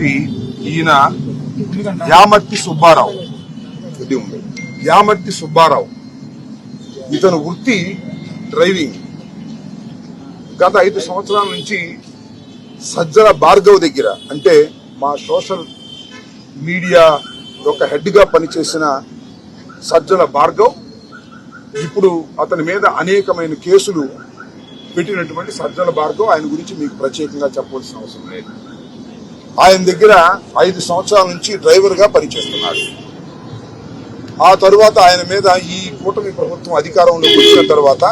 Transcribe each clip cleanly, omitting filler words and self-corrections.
ఉన్నటువంటి ఈయన యామర్తి సుబ్బారావు. యామర్తి సుబ్బారావు ఇతను వృత్తి డ్రైవింగ్. గత 5 సంవత్సరాల నుంచి సజ్జల భార్గవ్ దగ్గర, అంటే మా సోషల్ మీడియా యొక్క హెడ్ గా పనిచేసిన సజ్జల భార్గవ్ ఇప్పుడు అతని మీద అనేకమైన కేసులు పెట్టినటువంటి సజ్జల భార్గవ్. ఆయన గురించి మీకు ప్రత్యేకంగా చెప్పవలసిన అవసరం లేదు. ఆయన దగ్గర 5 సంవత్సరాల నుంచి డ్రైవర్ గా పనిచేస్తున్నాడు. ఆ తరువాత ఆయన మీద ఈ కూటమి ప్రభుత్వం అధికారంలోకి వచ్చిన తర్వాత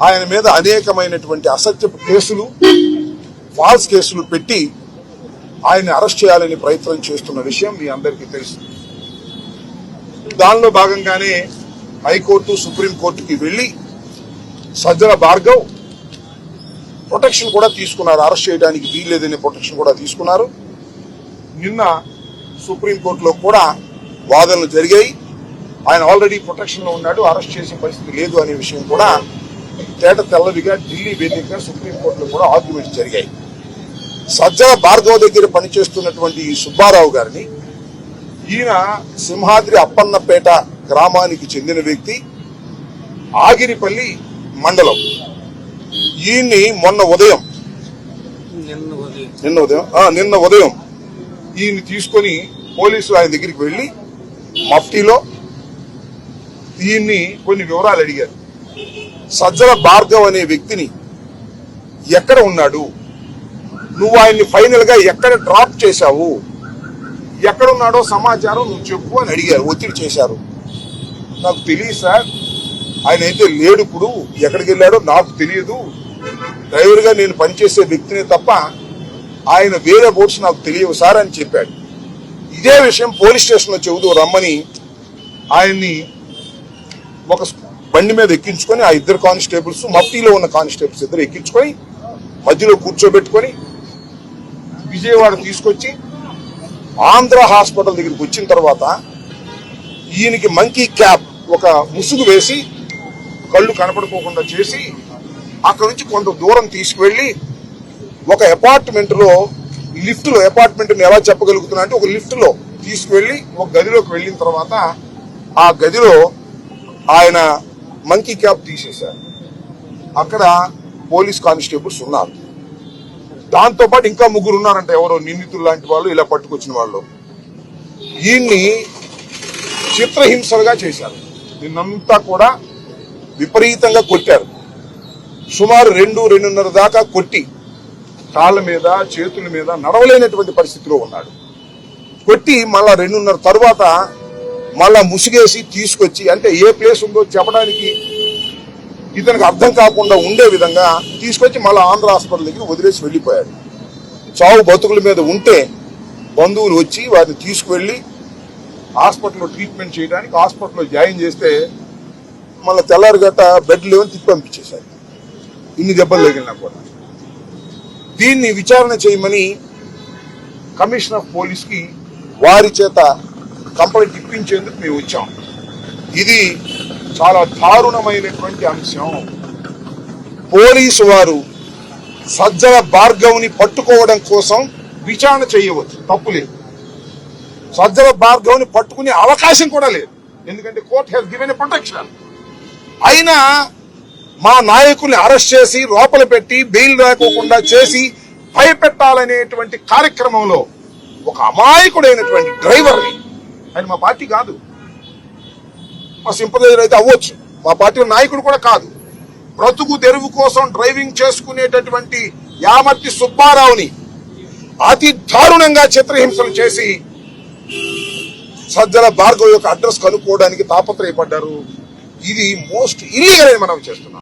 ఆయన మీద అనేకమైనటువంటి అసత్యపు కేసులు, ఫాల్స్ కేసులు పెట్టి ఆయన్ని అరెస్ట్ చేయాలని ప్రయత్నం చేస్తున్న విషయం మీ అందరికీ తెలుసు. దానిలో భాగంగానే హైకోర్టు, సుప్రీంకోర్టుకి వెళ్లి సజ్జల భార్గవ్ ప్రొటెక్షన్ కూడా తీసుకున్నారు. అరెస్ట్ చేయడానికి వీల్లేదనే ప్రొటెక్షన్ కూడా తీసుకున్నారు. నిన్న సుప్రీంకోర్టులో కూడా వాదనలు జరిగాయి. ఆయన ఆల్రెడీ ప్రొటెక్షన్ లో ఉన్నాడు, అరెస్ట్ చేసే పరిస్థితి లేదు అనే విషయం కూడా తేట తెల్లవిగా ఢిల్లీ వేదికగా సుప్రీంకోర్టులో కూడా ఆర్గ్యుమెంట్స్ జరిగాయి. సజ్జల భార్గవ్ దగ్గర పనిచేస్తున్నటువంటి ఈ సుబ్బారావు గారిని, ఈయన సింహాద్రి అప్పన్నపేట గ్రామానికి చెందిన వ్యక్తి, ఆగిరిపల్లి మండలం. ఈయన్ని నిన్న ఉదయం ఈయన్ని తీసుకొని పోలీసులు ఆయన దగ్గరికి వెళ్లి మఫ్టీలో ఈయన్ని కొన్ని వివరాలు అడిగారు. సజ్జల భార్గవ్ అనే వ్యక్తిని ఎక్కడ ఉన్నాడు, నువ్వు ఆయన్ని ఫైనల్ గా ఎక్కడ డ్రాప్ చేశావు, ఎక్కడున్నాడో సమాచారం నువ్వు చెప్పు అని అడిగారు, ఒత్తిడి చేశారు. నాకు తెలియదు సార్, ఆయన అయితే లేడు, ఇప్పుడు ఎక్కడికి వెళ్ళాడో నాకు తెలియదు, డ్రైవర్ గా నేను పనిచేసే వ్యక్తినే తప్ప ఆయన వేరే బోట్స్ నాకు తెలియవు సార్ అని చెప్పాడు. ఇదే విషయం పోలీస్ స్టేషన్ లో చెబుతూ రమ్మని ఆయన్ని ఒక బండి మీద ఎక్కించుకొని, ఆ ఇద్దరు కానిస్టేబుల్స్, మఫ్టీలో ఉన్న కానిస్టేబుల్స్ ఇద్దరు ఎక్కించుకొని మధ్యలో కూర్చోబెట్టుకొని విజయవాడ తీసుకొచ్చి ఆంధ్ర హాస్పిటల్ దగ్గరికి వచ్చిన తర్వాత ఈయనకి మంకీ క్యాప్, ఒక ముసుగు వేసి కళ్ళు కనపడుకోకుండా చేసి అక్కడ నుంచి కొంత దూరం తీసుకువెళ్లి ఒక అపార్ట్మెంట్ లో, లిఫ్ట్ లో, అపార్ట్మెంట్ ఎలా చెప్పగలుగుతున్నా అంటే ఒక లిఫ్ట్ లో తీసుకువెళ్లి ఒక గదిలోకి వెళ్లిన తర్వాత ఆ గదిలో ఆయన మంకీ క్యాప్ తీసేశారు. అక్కడ పోలీస్ కానిస్టేబుల్స్ ఉన్నారు. దాంతో పాటు ఇంకా 3 ఉన్నారంట, ఎవరో నిందితులు లాంటి వాళ్ళు, ఇలా పట్టుకొచ్చిన వాళ్ళు. ఈయన్ని చిత్రహింసలుగా చేశారు. నిన్నంతా కూడా విపరీతంగా కొట్టారు. సుమారు 2-2:30 దాకా కొట్టి కాళ్ళ మీద, చేతుల మీద నడవలేనటువంటి పరిస్థితిలో ఉన్నాడు. కొట్టి మళ్ళా 2:30 తర్వాత మళ్ళా ముసిగేసి తీసుకొచ్చి, అంటే ఏ ప్లేస్ ఉందో చెప్పడానికి ఇతనికి అర్థం కాకుండా ఉండే విధంగా తీసుకొచ్చి మళ్ళా ఆంధ్ర హాస్పిటల్ దగ్గర వదిలేసి వెళ్లిపోయాడు. చావు బతుకుల మీద ఉంటే బంధువులు వచ్చి వారిని తీసుకువెళ్లి హాస్పిటల్లో ట్రీట్మెంట్ చేయడానికి హాస్పిటల్లో జాయిన్ చేస్తే మళ్ళీ తెల్లారిగట్ట బెడ్ లేవని తిప్పి పంపించేశారు. ఇన్ని దెబ్బలు తగిలినా కూడా. దీన్ని విచారణ చేయమని కమిషనర్ ఆఫ్ పోలీస్ కి వారి చేత కంప్లైంట్ ఇప్పించేందుకు మేము వచ్చాం. ఇది చాలా దారుణమైనటువంటి అంశం. పోలీసు వారు సజ్జల భార్గవ్ ని పట్టుకోవడం కోసం విచారణ చేయవచ్చు, తప్పులేదు. సజ్జల భార్గవ్ ని పట్టుకునే అవకాశం కూడా లేదు, ఎందుకంటే court has given a protection. అయినా మా నాయకుల్ని అరెస్ట్ చేసి లోపల పెట్టి బెయిల్ రాకోకుండా చేసి భయపెట్టాలనేటువంటి కార్యక్రమంలో ఒక అమాయకుడైనటువంటి డ్రైవర్ని, ఆయన మా పార్టీ కాదు, మా సింపథైజర్ అయితే అవ్వచ్చు, మా పార్టీ నాయకుడు కూడా కాదు, బ్రతుకు తెరువు కోసం డ్రైవింగ్ చేసుకునేటటువంటి యామర్తి సుబ్బారావుని అతి దారుణంగా చిత్రహింసలు చేసి సజ్జల భార్గవ్ యొక్క అడ్రస్ కనుక్కోవడానికి తాపత్రయపడ్డారు. ఇది మోస్ట్ ఇల్లీగల్ అని మనం చేస్తున్నాం.